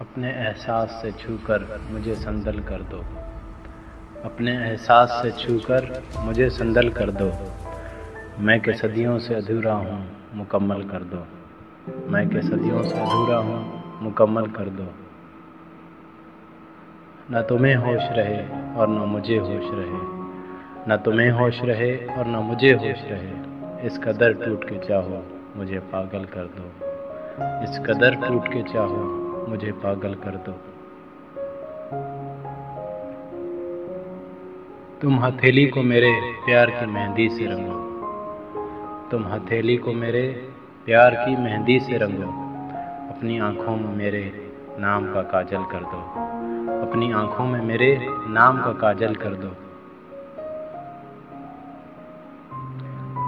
अपने एहसास से छूकर मुझे संदल कर दो। अपने एहसास से छूकर मुझे संदल कर दो। मैं के सदियों से अधूरा हूँ, मुकम्मल कर दो। मैं के सदियों से अधूरा हूँ, मुकम्मल कर दो। न तुम्हें होश रहे और न मुझे होश रहे, न तुम्हें होश रहे और न मुझे होश रहे। इस कदर टूट के चाहो मुझे पागल कर दो। इस कदर टूट के चाहो मुझे पागल कर दो। तुम हथेली को मेरे प्यार की मेहंदी से रंगो। तुम हथेली को मेरे प्यार की मेहंदी से रंगो। अपनी आँखों में मेरे नाम का काजल कर दो। अपनी आँखों में मेरे नाम का काजल कर दो।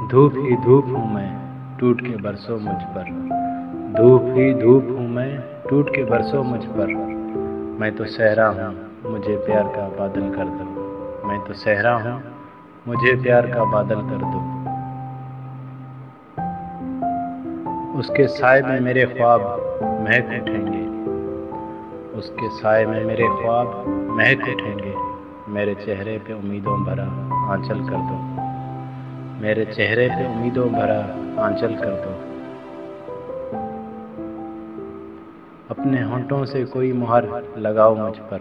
धूप ही धूप हूँ मैं टूट के बरसों मुझ पर। धूप ही धूप हूँ मैं टूट के बरसों मुझ पर। मैं तो सहरा हूँ मुझे प्यार का बादल कर दो। मैं तो सहरा हूँ मुझे प्यार का बादल कर दो। उसके साए में मेरे ख्वाब महक उठेंगे। उसके साए में मेरे ख्वाब महक उठेंगे। मेरे चेहरे पे उम्मीदों भरा आंचल कर दो। मेरे चेहरे पे उम्मीदों भरा आंचल कर दो। अपने होंठों से कोई मुहर लगाओ मुझ पर।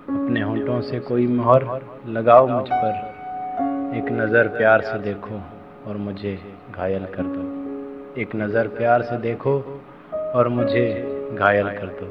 अपने होंठों से कोई मुहर लगाओ मुझ पर। एक नज़र प्यार से देखो और मुझे घायल कर दो। एक नज़र प्यार से देखो और मुझे घायल कर दो।